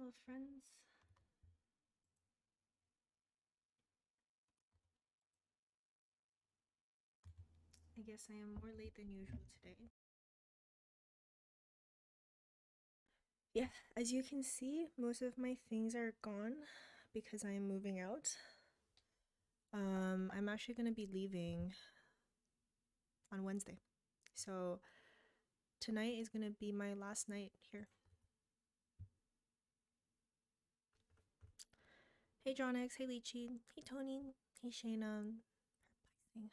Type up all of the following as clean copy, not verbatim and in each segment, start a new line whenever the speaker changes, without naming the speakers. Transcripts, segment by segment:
Hello, friends. I guess I am more late than usual today. Yeah, as you can see, most of my things are gone because I am moving out. I'm actually going to be leaving on Wednesday. So tonight is going to be my last night here. Hey John X, hey Lychee, hey Tony, hey Shayna,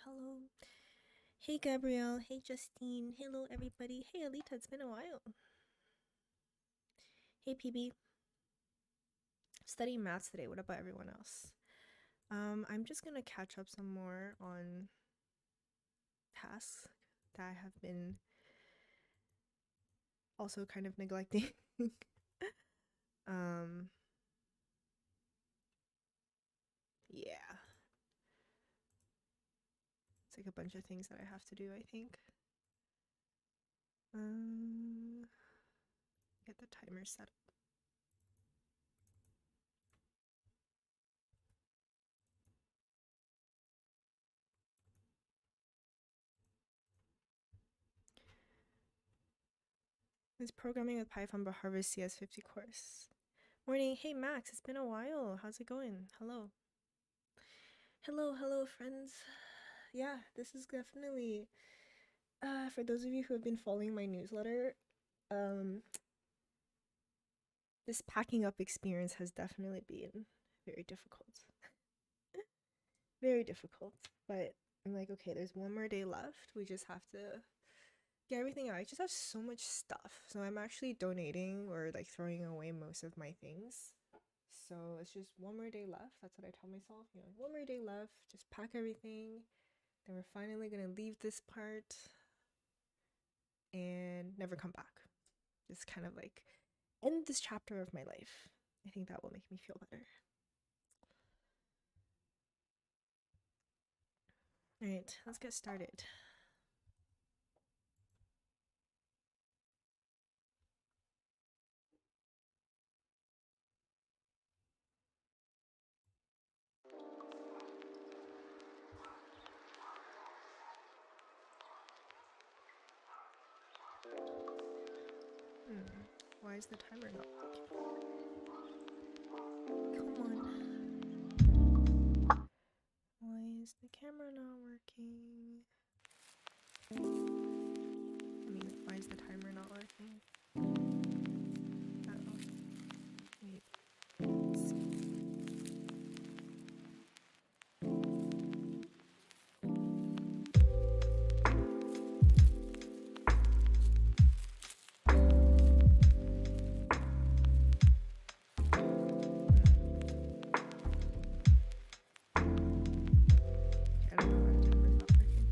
hello. Hey Gabrielle, hey Justine, hello everybody. Hey Alita, it's been a while. Hey PB. Studying maths today. What about everyone else? I'm just gonna catch up some more on tasks that I have been also kind of neglecting. Yeah. It's like a bunch of things that I have to do, I think. Get the timer set up. It's programming with Python but Harvard CS50 course. Morning. Hey Max, it's been a while. How's it going? Hello. Hello, friends. Yeah, this is definitely for those of you who have been following my newsletter, this packing up experience has definitely been very difficult. Very difficult. But I'm like, okay, there's one more day left. We just have to get everything out. I just have so much stuff. So I'm actually donating or like throwing away most of my things. So it's just one more day left. That's what I tell myself. You know, one more day left. Just pack everything. Then we're finally gonna leave this part and never come back. Just kind of like end this chapter of my life. I think that will make me feel better. All right, let's get started. Why is the timer not working? Come on. Why is the camera not working? I mean, why is the timer not working? Uh-oh. Wait. Let's see. I don't know why the timer's not working.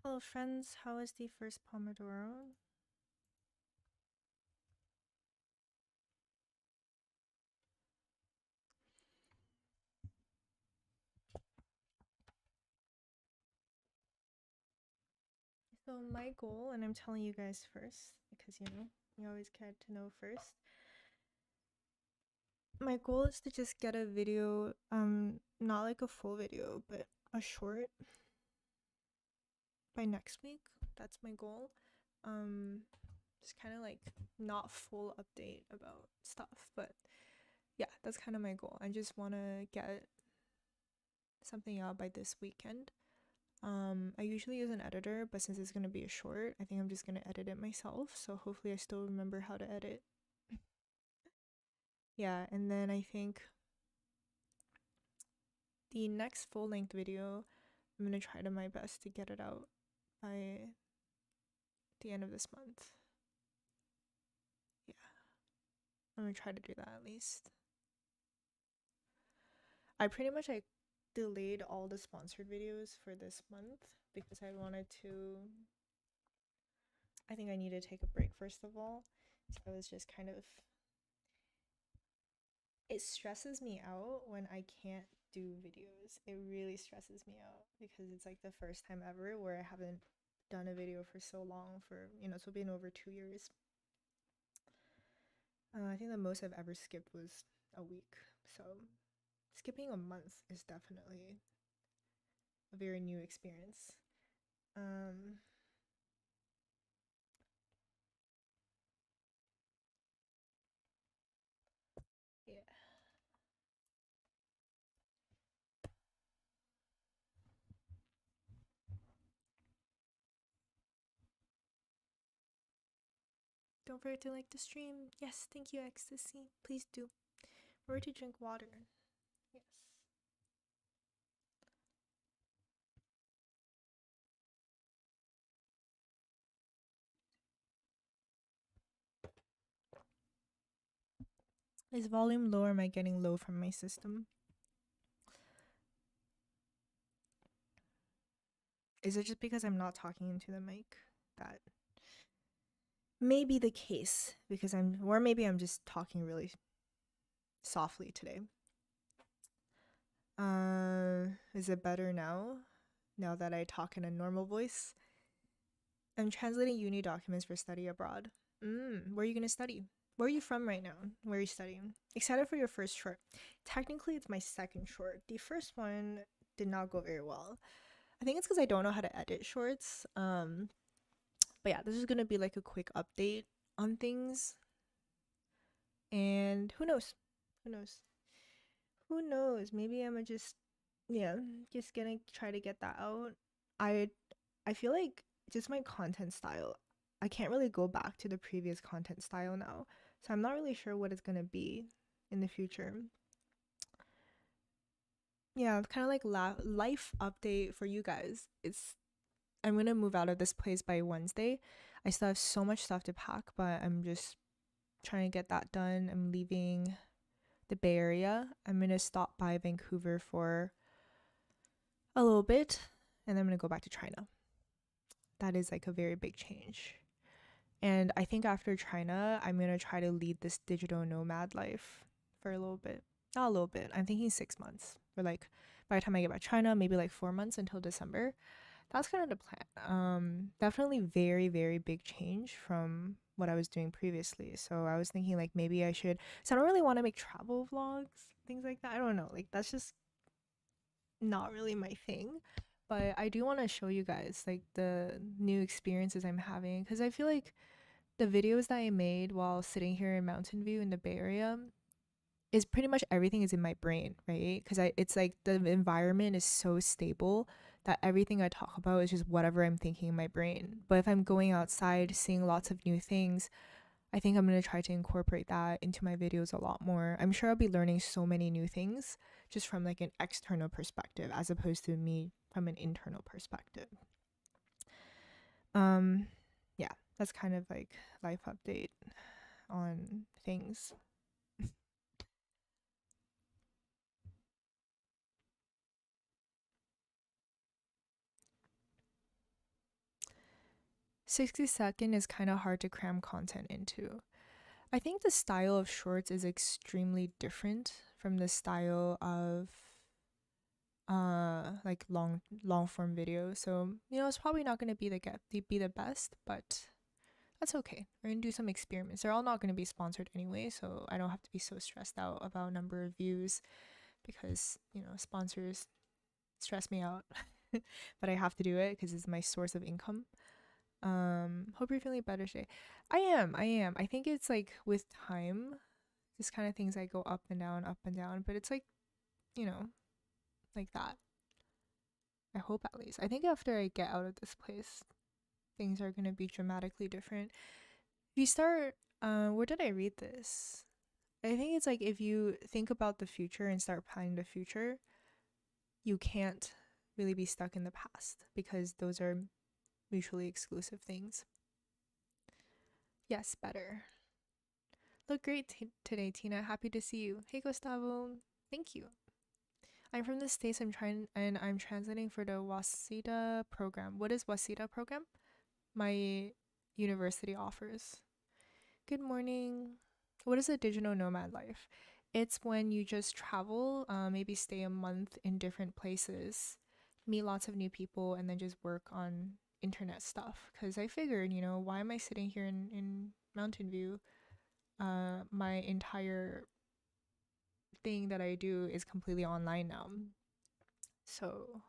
Hello friends, how is the first Pomodoro? So my goal, and I'm telling you guys first, because you know, you always care to know first. My goal is to just get a video, not like a full video, but a short by next week. That's my goal. Just kind of like not full update about stuff, but yeah, that's kind of my goal. I just want to get something out by this weekend. I usually use an editor, but since it's gonna be a short, I think I'm just gonna edit it myself. So hopefully I still remember how to edit. Yeah, and then I think the next full length video, I'm gonna try to my best to get it out by the end of this month. Yeah, I'm gonna try to do that at least. I pretty much like delayed all the sponsored videos for this month because I wanted to. I think I need to take a break first of all. So I was just kind of. It stresses me out when I can't do videos. It really stresses me out because it's like the first time ever where I haven't done a video for so long for, you know, it's been over 2 years. I think the most I've ever skipped was a week. So skipping a month is definitely a very new experience. Um, yeah. Don't forget to like the stream. Yes, thank you, Ecstasy. Please do. Remember to drink water. Yes. Is volume low or am I getting low from my system? Is it just because I'm not talking into the mic? That may be the case because or maybe I'm just talking really softly today. Is it better now? Now that I talk in a normal voice? I'm translating uni documents for study abroad. Where are you gonna study? Where are you from right now? Where are you studying? Excited for your first short. Technically, it's my second short. The first one did not go very well. I think it's because I don't know how to edit shorts. But yeah, this is gonna be like a quick update on things. And who knows? Who knows? Who knows? Maybe I'm just just gonna try to get that out. I I feel like just my content style. I can't really go back to the previous content style now. So I'm not really sure what it's gonna be in the future. Yeah, it's kind of like life update for you guys. I'm gonna move out of this place by Wednesday. I still have so much stuff to pack, but I'm just trying to get that done. I'm leaving the Bay Area. I'm gonna stop by Vancouver for a little bit, and then I'm gonna go back to China. That is like a very big change. And I think after China, I'm gonna try to lead this digital nomad life for a little bit. Not a little bit. I'm thinking 6 months. Or like by the time I get back to China, maybe like 4 months until December. That's kind of the plan. Definitely very, very big change from what I was doing previously. So I was thinking like maybe I should. So I don't really want to make travel vlogs, things like that. I don't know. Like that's just not really my thing. But I do want to show you guys like the new experiences I'm having because I feel like the videos that I made while sitting here in Mountain View in the Bay Area is pretty much everything is in my brain, right? Because it's like the environment is so stable that everything I talk about is just whatever I'm thinking in my brain. But if I'm going outside, seeing lots of new things, I think I'm going to try to incorporate that into my videos a lot more. I'm sure I'll be learning so many new things just from like an external perspective as opposed to me from an internal perspective. Yeah, that's kind of like life update on things. 60-second is kind of hard to cram content into. I think the style of shorts is extremely different from the style of like long form video. So, it's probably not going to be the best, but that's okay. We're going to do some experiments. They're all not going to be sponsored anyway, so I don't have to be so stressed out about number of views because, sponsors stress me out. But I have to do it because it's my source of income. Hope you're feeling better today. I am. I think it's like with time, this kind of things I go up and down, but it's like, like that. I hope at least. I think after I get out of this place, things are going to be dramatically different. If you start, where did I read this? I think it's like if you think about the future and start planning the future, you can't really be stuck in the past because those are mutually exclusive things. Yes, better. Look great today, Tina. Happy to see you. Hey, Gustavo. Thank you. I'm from the States. I'm translating for the Waseda program. What is Waseda program? My university offers. Good morning. What is a digital nomad life? It's when you just travel, maybe stay a month in different places, meet lots of new people, and then just work on internet stuff. Because I figured, why am I sitting here in Mountain View? My entire thing that I do is completely online now. So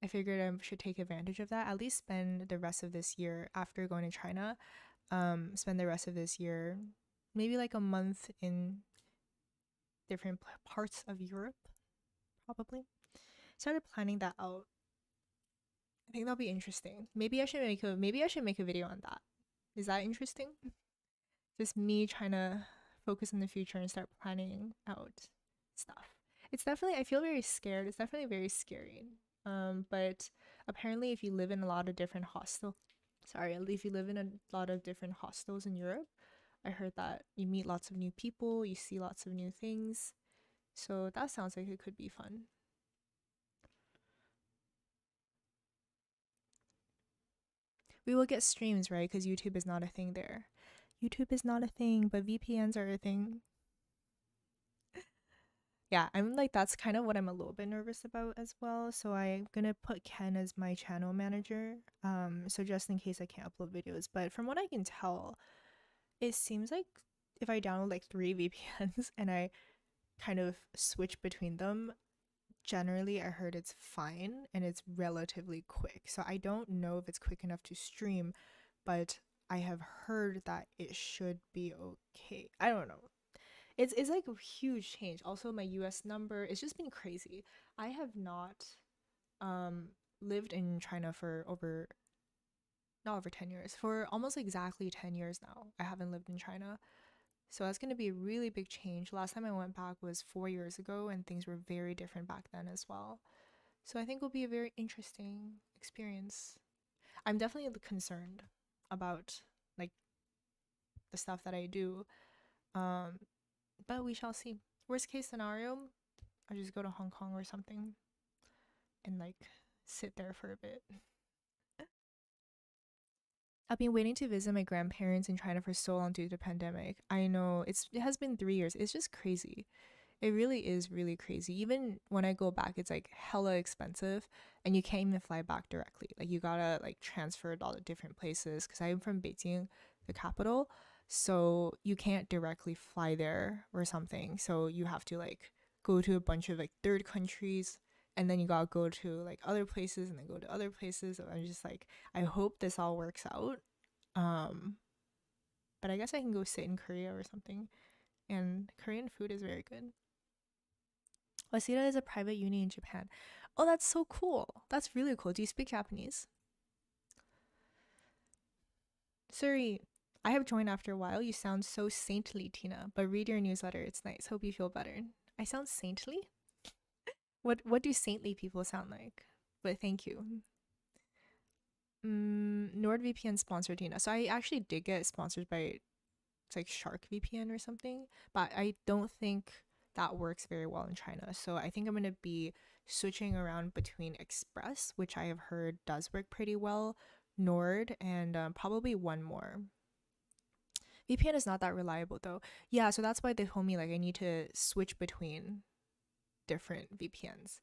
I figured I should take advantage of that, at least spend the rest of this year after going to China, spend the rest of this year, maybe like a month in different parts of Europe, probably. Started planning that out. I think that'll be interesting. Maybe I should make a video on that. Is that interesting? Just me trying to focus on the future and start planning out stuff. It's definitely, I feel very scared. It's definitely very scary. But apparently if you live in a lot of different if you live in a lot of different hostels in Europe, I heard that you meet lots of new people, you see lots of new things. So that sounds like it could be fun. We will get streams, right? Because YouTube is not a thing there. YouTube is not a thing, but VPNs are a thing. Yeah, I'm like, that's kind of what I'm a little bit nervous about as well. So I'm gonna put Ken as my channel manager. So just in case I can't upload videos. But from what I can tell, it seems like if I download like 3 VPNs and I kind of switch between them, generally I heard it's fine and it's relatively quick. So I don't know if it's quick enough to stream, but I have heard that it should be okay. I don't know. It's like a huge change. Also, my US number, it's just been crazy. I have not lived in China for not over 10 years, for almost exactly 10 years now. I haven't lived in China. So that's going to be a really big change. Last time I went back was 4 years ago and things were very different back then as well. So I think it'll be a very interesting experience. I'm definitely concerned about like the stuff that I do. But we shall see. Worst case scenario, I just go to Hong Kong or something and like sit there for a bit. I've been waiting to visit my grandparents in China for so long due to the pandemic. I know it has been 3 years. It's just crazy. It really is really crazy. Even when I go back, it's like hella expensive and you can't even fly back directly. Like you gotta like transfer a lot of different places because I'm from Beijing, the capital. So you can't directly fly there or something. So you have to like go to a bunch of like third countries and then you gotta go to like other places and then go to other places. So I'm just like, I hope this all works out. But I guess I can go sit in Korea or something. And Korean food is very good. Waseda is a private uni in Japan. Oh, that's so cool. That's really cool. Do you speak Japanese? Suri, I have joined after a while. You sound so saintly, Tina. But read your newsletter. It's nice. Hope you feel better. I sound saintly? What do saintly people sound like? But thank you. NordVPN sponsored Tina. So I actually did get sponsored by it's like Shark VPN or something, but I don't think that works very well in China. So I think I'm gonna be switching around between Express, which I have heard does work pretty well, Nord, and probably one more. VPN is not that reliable though. Yeah, so that's why they told me like I need to switch between different VPNs.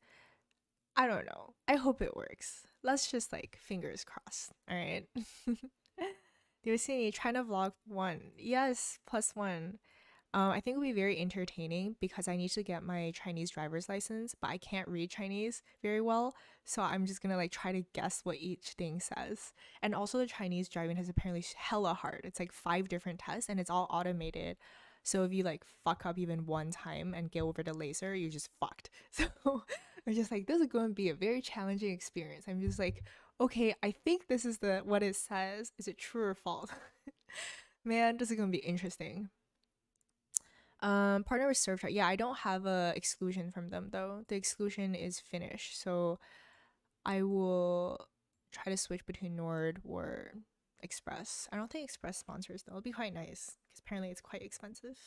I don't know. I hope it works. Let's just like fingers crossed. All right. Do you see China vlog 1? Yes, +1. I think it would be very entertaining because I need to get my Chinese driver's license, but I can't read Chinese very well. So I'm just gonna like try to guess what each thing says. And also the Chinese driving test apparently hella hard. It's like 5 different tests and it's all automated. So if you like fuck up even one time and get over the laser, you're just fucked. So I'm just like, this is going to be a very challenging experience. I'm just like, okay, I think this is the what it says. Is it true or false? Man, this is gonna be interesting. Partner with SurfChat. Yeah, I don't have a exclusion from them though. The exclusion is Finnish, so I will try to switch between Nord or Express. I don't think Express sponsors though. It'll be quite nice because apparently it's quite expensive.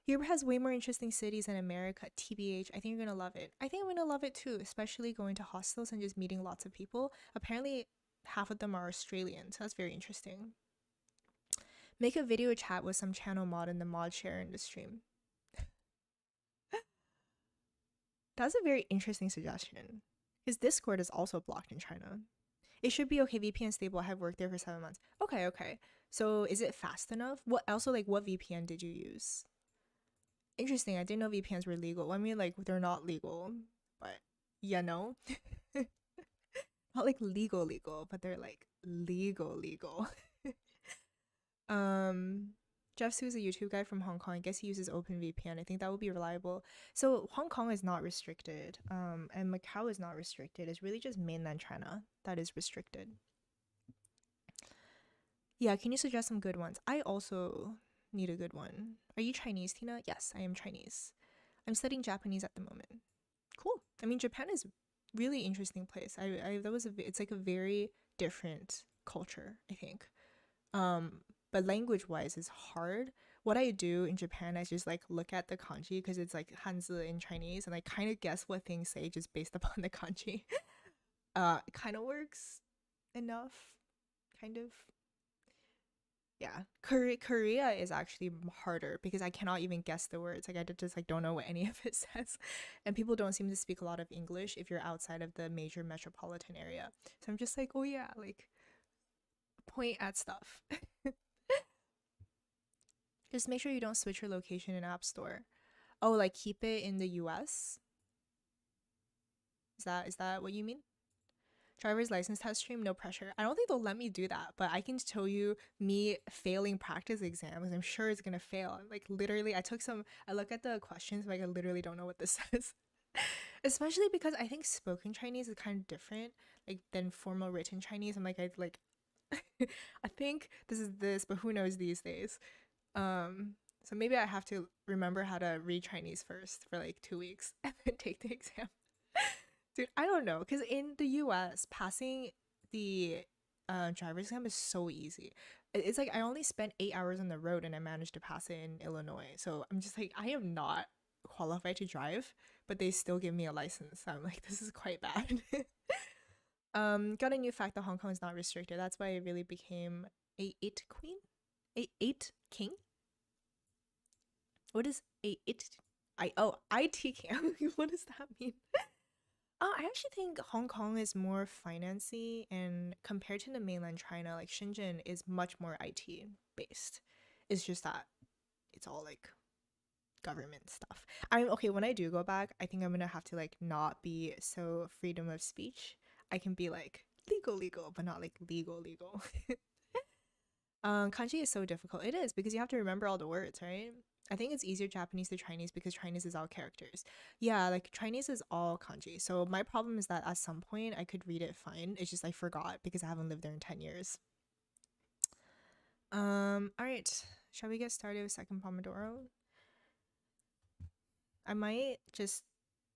Europe has way more interesting cities than America. TBH, I think you're gonna love it. I think I'm gonna love it too, especially going to hostels and just meeting lots of people. Apparently, half of them are Australian, so that's very interesting. Make a video chat with some channel mod and the mod share in the stream. That's a very interesting suggestion. His Discord is also blocked in China. It should be okay. VPN stable. I have worked there for 7 months. Okay, okay. So is it fast enough? What also like what VPN did you use? Interesting. I didn't know VPNs were legal. I mean, like they're not legal, but you know, not like legal, but they're like legal. Jeff Su is a YouTube guy from Hong Kong. I guess he uses OpenVPN. I think that would be reliable. So Hong Kong is not restricted, and Macau is not restricted. It's really just mainland China that is restricted. Yeah, can you suggest some good ones? I also need a good one. Are you Chinese, Tina? Yes, I am Chinese. I'm studying Japanese at the moment. Cool. I mean, Japan is really interesting place. It's like a very different culture, I think. But language wise is hard. What I do in Japan is just like look at the kanji because it's like Hanzi in Chinese and I kind of guess what things say just based upon the kanji. It kind of works enough, kind of. Yeah, Korea is actually harder because I cannot even guess the words. Like I just like don't know what any of it says, and people don't seem to speak a lot of English if you're outside of the major metropolitan area. So I'm just like, oh yeah, like point at stuff. Just make sure you don't switch your location in App Store. Oh, like keep it in the US? Is that what you mean? Driver's license test stream, no pressure. I don't think they'll let me do that, but I can show you me failing practice exams. I'm sure it's gonna fail. Like literally, I look at the questions, like I literally don't know what this says. Especially because I think spoken Chinese is kind of different, like than formal written Chinese. I'm like, I think this is this, but who knows these days. So maybe I have to remember how to read Chinese first for like 2 weeks and then take the exam. Dude, I don't know, because in the US, passing the driver's exam is so easy. It's like I only spent 8 hours on the road and I managed to pass it in Illinois. So I'm just like, I am not qualified to drive, but they still give me a license. So I'm like, this is quite bad. Got a new fact that Hong Kong is not restricted. That's why it really became a it queen, a it king. What is a it? IT king. What does that mean? I actually think Hong Kong is more financy, and compared to the mainland China, like Shenzhen is much more IT based. It's just that it's all like government stuff. I'm okay when I do go back. I think I'm gonna have to like not be so freedom of speech. I can be like legal, but not like legal. Kanji is so difficult. It is because you have to remember all the words, right? I think it's easier Japanese to Chinese because Chinese is all characters. Yeah, like Chinese is all kanji. So my problem is that at some point I could read it fine. It's just I forgot because I haven't lived there in 10 years. All right. Shall we get started with second Pomodoro? I might just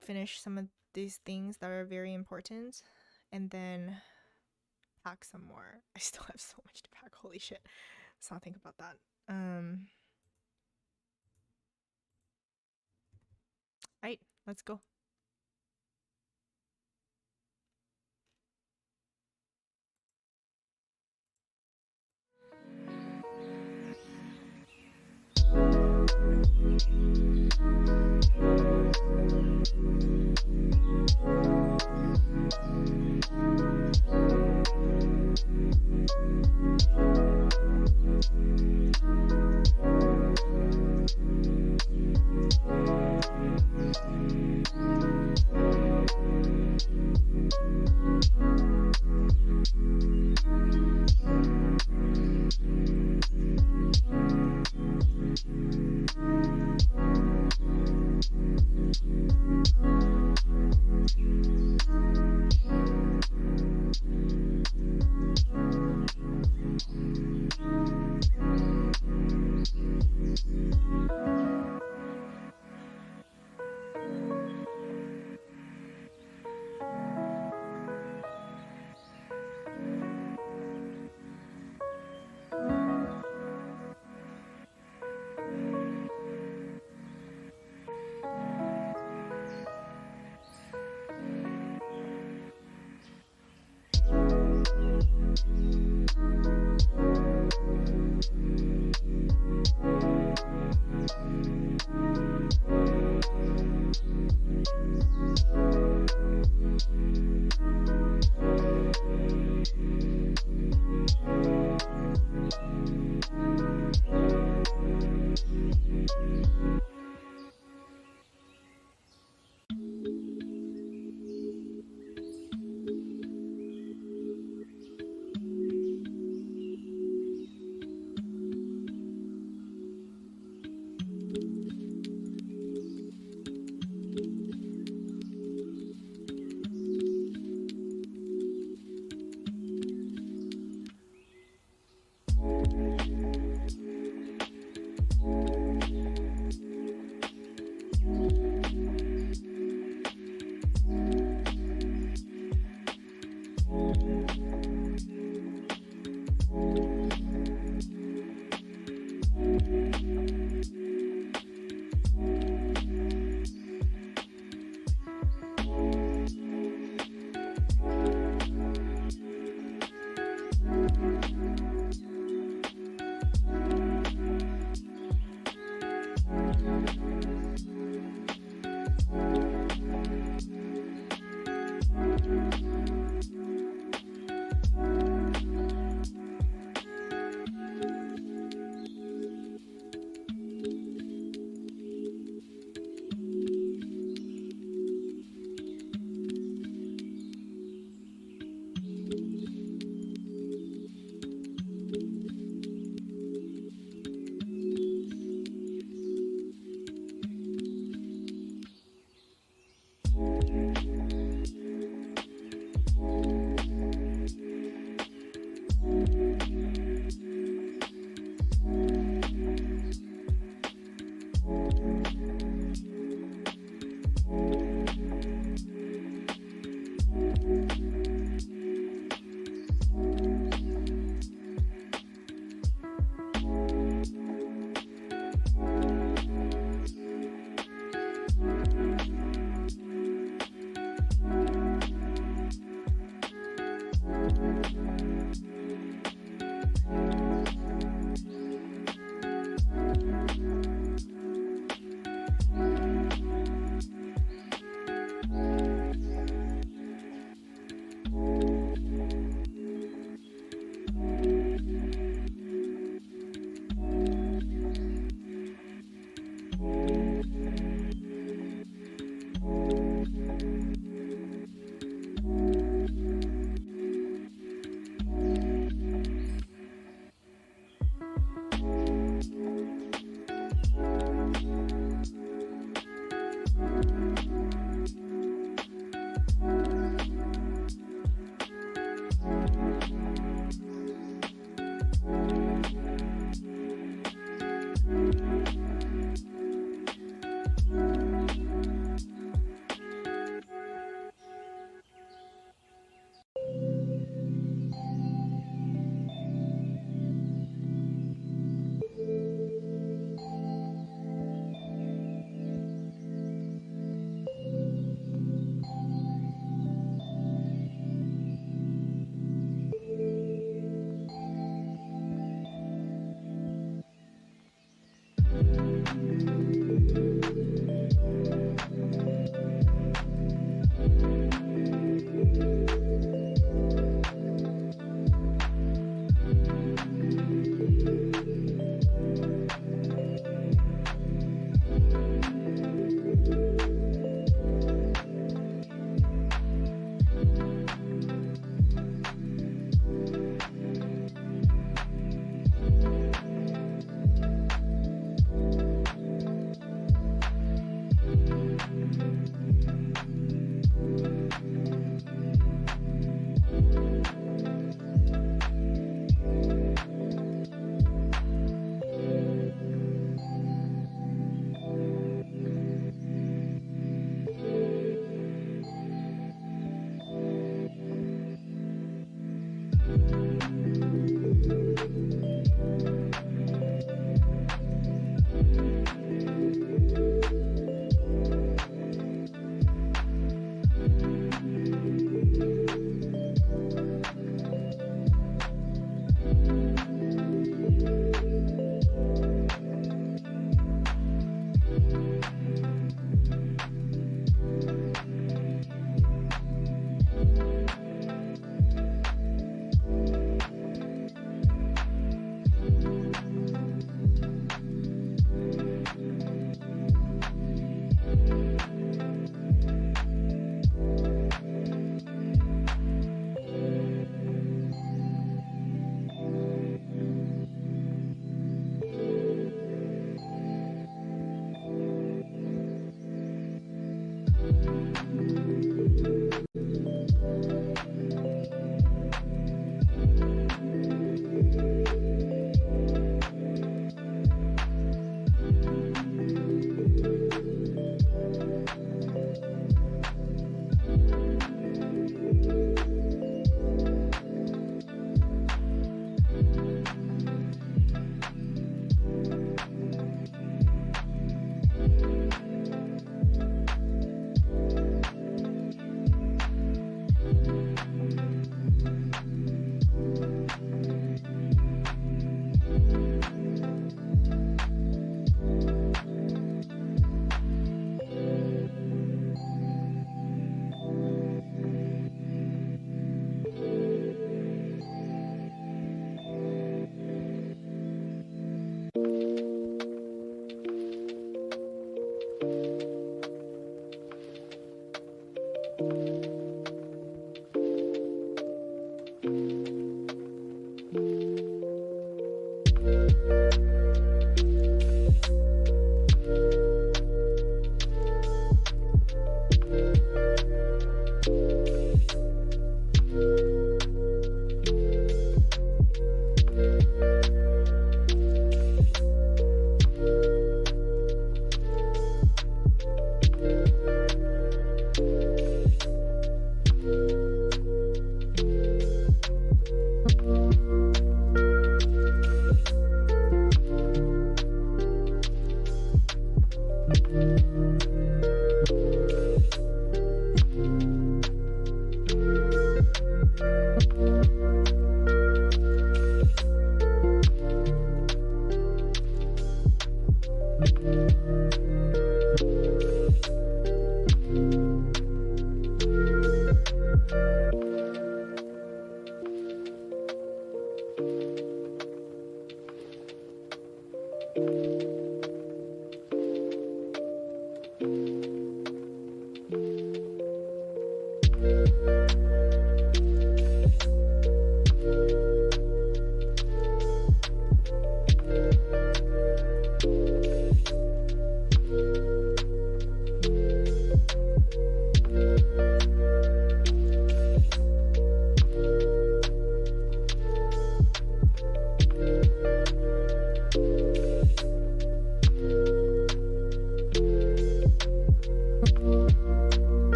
finish some of these things that are very important and then pack some more. I still have so much to pack. Holy shit. Let's not think about that. Alright, let's go.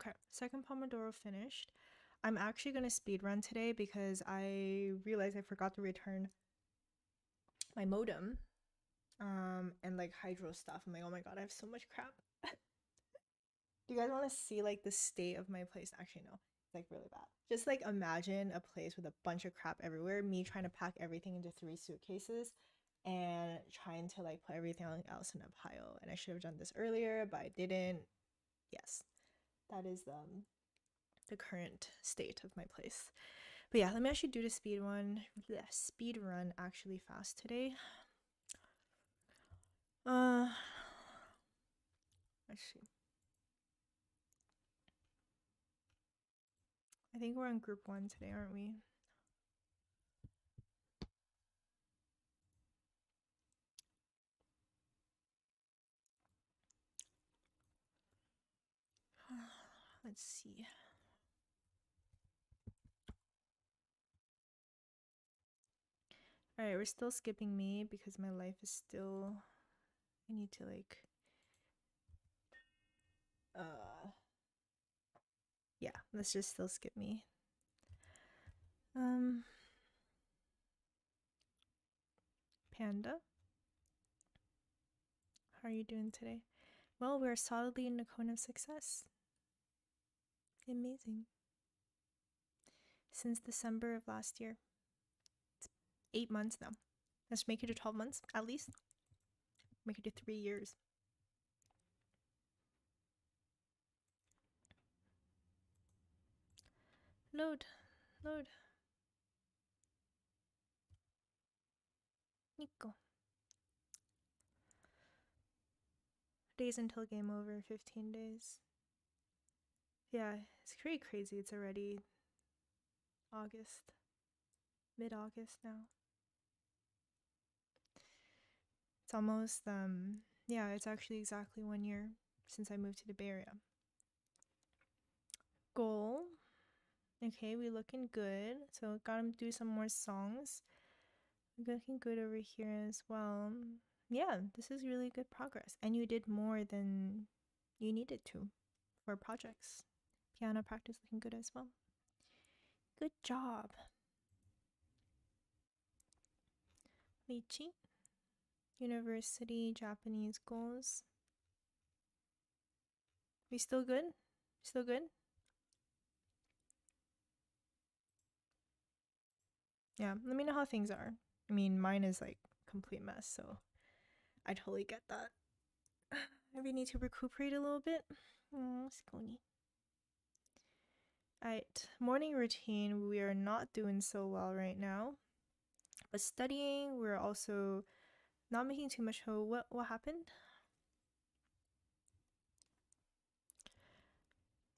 Okay, second Pomodoro finished. I'm actually gonna speed run today because I realized I forgot to return my modem and like hydro stuff. I'm like, oh my god, I have so much crap. Do you guys want to see like the state of my place? Actually, no, it's like really bad. Just like imagine a place with a bunch of crap everywhere, me trying to pack everything into 3 suitcases and trying to like put everything else in a pile. And I should have done this earlier, but I didn't. Yes, that is the current state of my place. But yeah, let me actually do the speed run actually fast today. Let's see. I think we're on group 1 today, aren't we? Let's see. Alright, we're still skipping me because my life is still... I need to like... Yeah, let's just still skip me. Panda? How are you doing today? Well, we're solidly in the cone of success. Amazing. Since December of last year. It's 8 months now. Let's make it to 12 months, at least. Make it to 3 years. Load. Load. Nico. Days until game over, 15 days. Yeah, it's pretty crazy. It's already August. Mid-August now. It's almost, yeah, it's actually exactly 1 year since I moved to the Bay Area. Goal. Okay, we looking good. So gotta do some more songs. Looking good over here as well. Yeah, this is really good progress. And you did more than you needed to for projects. Piano practice looking good as well. Good job. Lichi. University Japanese goals. We still good? Still good? Yeah, let me know how things are. I mean, mine is like complete mess, so I totally get that. Maybe need to recuperate a little bit. Scony. Alright, morning routine. We are not doing so well right now. But studying, we're also not making too much. What happened?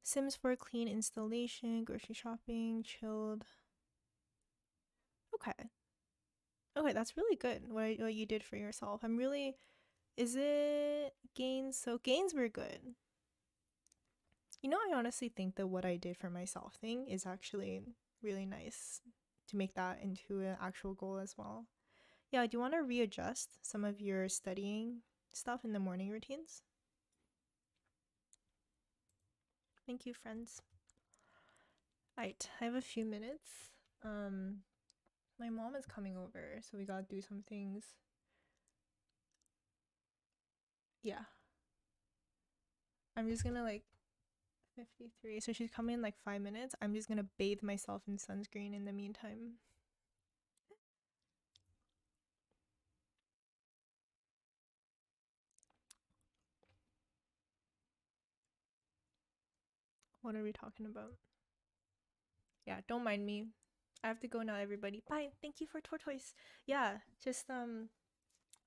Sims 4 clean installation, grocery shopping, chilled. Okay. Okay, that's really good what you did for yourself. I'm really... Is it gains? So gains were good. You know, I honestly think that what I did for myself thing is actually really nice to make that into an actual goal as well. Yeah, do you want to readjust some of your studying stuff in the morning routines? Thank you, friends. Alright, I have a few minutes. My mom is coming over, so we gotta do some things. Yeah. I'm just gonna like 53. So she's coming in like 5 minutes. I'm just gonna bathe myself in sunscreen in the meantime. What are we talking about? Yeah, don't mind me. I have to go now, everybody. Bye. Thank you for tortoise. Yeah, just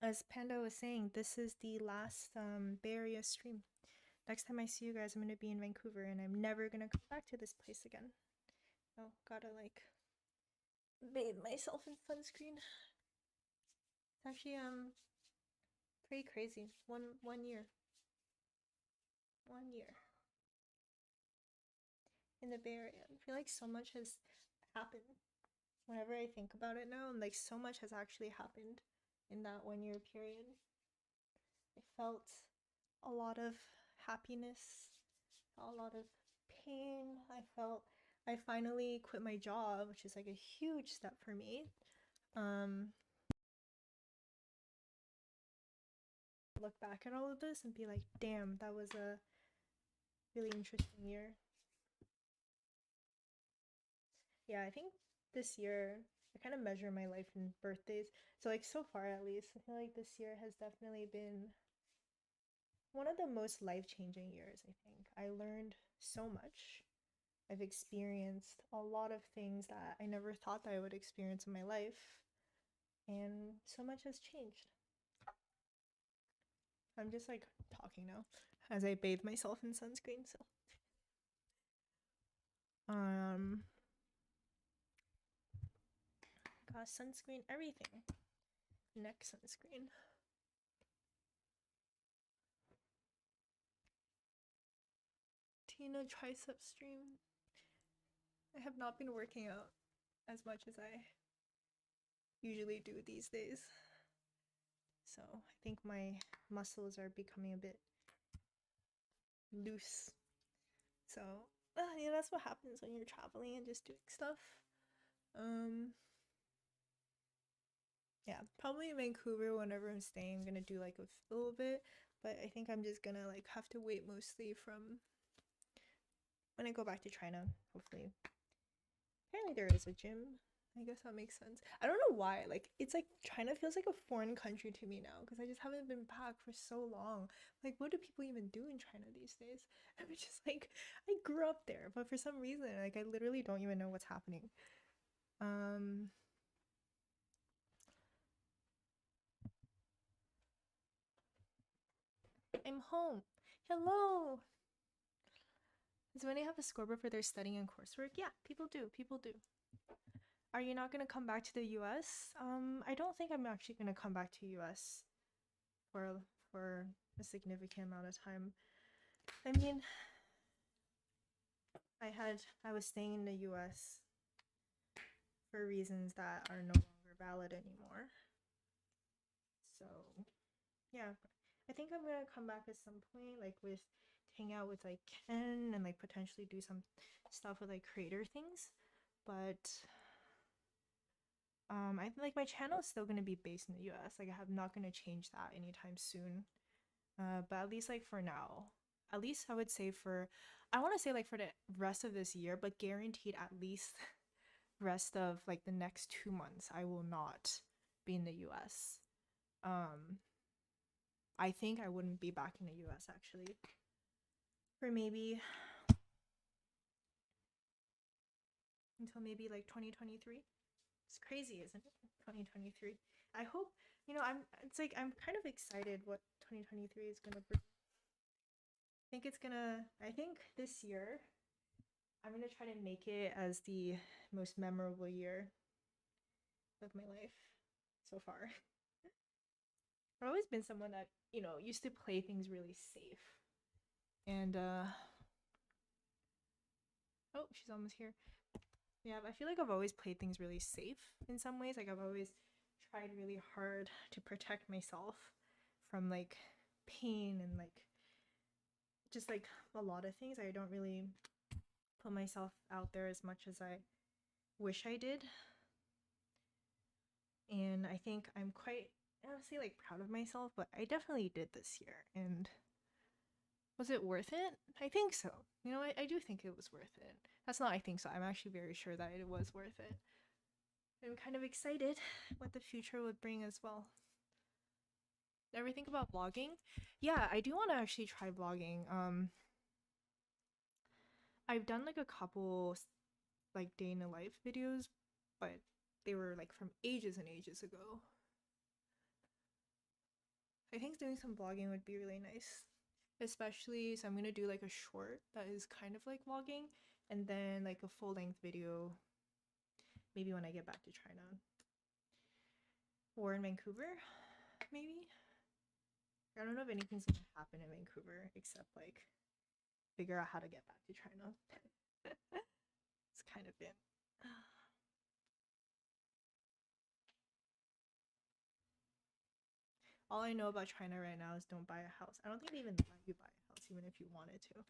as Panda was saying, this is the last Bay Area stream. Next time I see you guys, I'm gonna be in Vancouver, and I'm never gonna come back to this place again. Oh, gotta like bathe myself in sunscreen. It's actually pretty crazy. One year. 1 year in the Bay Area. I feel like so much has happened. Whenever I think about it now, like so much has actually happened in that 1 year period. I felt a lot of happiness, a lot of pain. I finally quit my job, which is like a huge step for me. Look back at all of this and be like, damn, that was a really interesting year. Yeah, I think this year I kind of measure my life in birthdays. So like so far at least, I feel like this year has definitely been one of the most life-changing years, I think. I learned so much. I've experienced a lot of things that I never thought that I would experience in my life, and so much has changed. I'm just like talking now as I bathe myself in sunscreen, so got sunscreen, everything. Neck sunscreen. Tina tricep stream. I have not been working out as much as I usually do these days. So I think my muscles are becoming a bit loose. So yeah, that's what happens when you're traveling and just doing stuff. Yeah, probably in Vancouver whenever I'm staying, I'm gonna do like a little bit, but I think I'm just gonna like have to wait mostly from when I go back to China, hopefully. Apparently there is a gym. I guess that makes sense. I don't know why. Like it's like China feels like a foreign country to me now because I just haven't been back for so long. Like what do people even do in China these days? I'm just like I grew up there, but for some reason like I literally don't even know what's happening. I'm home. Hello. So when they have a scoreboard for their studying and coursework, yeah, people do. People do. Are you not gonna come back to the US? I don't think I'm actually gonna come back to US for a significant amount of time. I mean, I was staying in the US for reasons that are no longer valid anymore. So, yeah, I think I'm gonna come back at some point, like with hang out with like Ken and like potentially do some stuff with like creator things. But I think like my channel is still gonna be based in the US. Like I'm not gonna change that anytime soon. But at least like for now, at least I would say for I want to say like for the rest of this year, but guaranteed at least rest of like the next 2 months, I will not be in the US. I think I wouldn't be back in the US actually for maybe until maybe like 2023. It's crazy, isn't it? 2023. I hope, it's like I'm kind of excited what 2023 is gonna bring. I think this year I'm gonna try to make it as the most memorable year of my life so far. I've always been someone that, used to play things really safe. And oh, she's almost here. Yeah, I feel like I've always played things really safe in some ways. Like I've always tried really hard to protect myself from like pain and like just like a lot of things. I don't really put myself out there as much as I wish I did. And I think I'm quite honestly like proud of myself, but I definitely did this year. And was it worth it? I think so. I do think it was worth it. That's not I think so. I'm actually very sure that it was worth it. I'm kind of excited what the future would bring as well. Ever think about vlogging? Yeah, I do want to actually try vlogging. I've done like a couple like day in the life videos, but they were like from ages and ages ago. I think doing some vlogging would be really nice. Especially, so I'm gonna do like a short that is kind of like vlogging, and then like a full-length video maybe when I get back to China. Or in Vancouver, maybe? I don't know if anything's gonna happen in Vancouver except like figure out how to get back to China. It's kind of been. All I know about China right now is don't buy a house. I don't think they even let you buy a house even if you wanted to.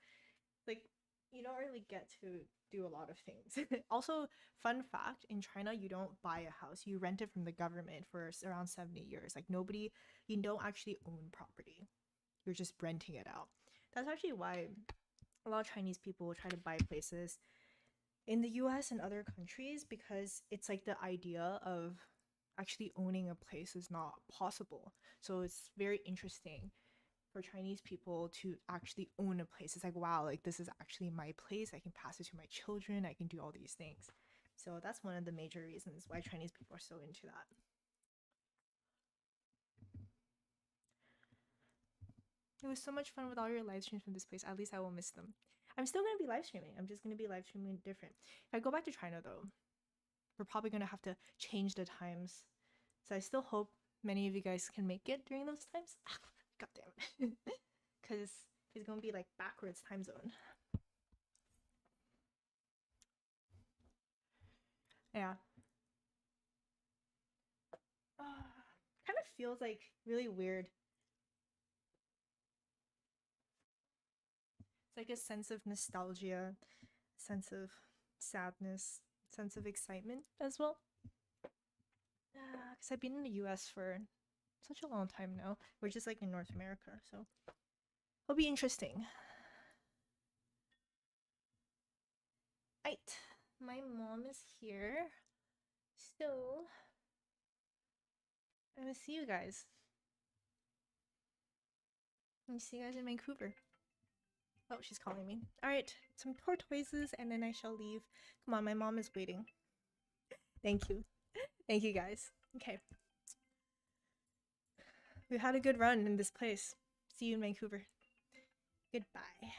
Like you don't really get to do a lot of things. Also, fun fact, in China, you don't buy a house. You rent it from the government for around 70 years. Like nobody, you don't actually own property. You're just renting it out. That's actually why a lot of Chinese people will try to buy places in the US and other countries, because it's like the idea of actually owning a place is not possible. So it's very interesting for Chinese people to actually own a place. It's like, wow, like this is actually my place. I can pass it to my children. I can do all these things. So that's one of the major reasons why Chinese people are so into that. It was so much fun with all your live streams from this place. At least I won't miss them. I'm still going to be live streaming. I'm just going to be live streaming different. If I go back to China, though, we're probably going to have to change the times. So I still hope many of you guys can make it during those times. God damn. Because it's going to be like backwards time zone. Yeah. Kind of feels like really weird. It's like a sense of nostalgia, sense of sadness, sense of excitement as well. Because I've been in the US for such a long time now. We're just like in North America, so it'll be interesting. Right, my mom is here, so I'm gonna see you guys. I'm gonna see you guys in Vancouver. Oh, she's calling me. All right, some tortoises, and then I shall leave. Come on, my mom is waiting. Thank you. Thank you, guys. Okay. We had a good run in this place. See you in Vancouver. Goodbye.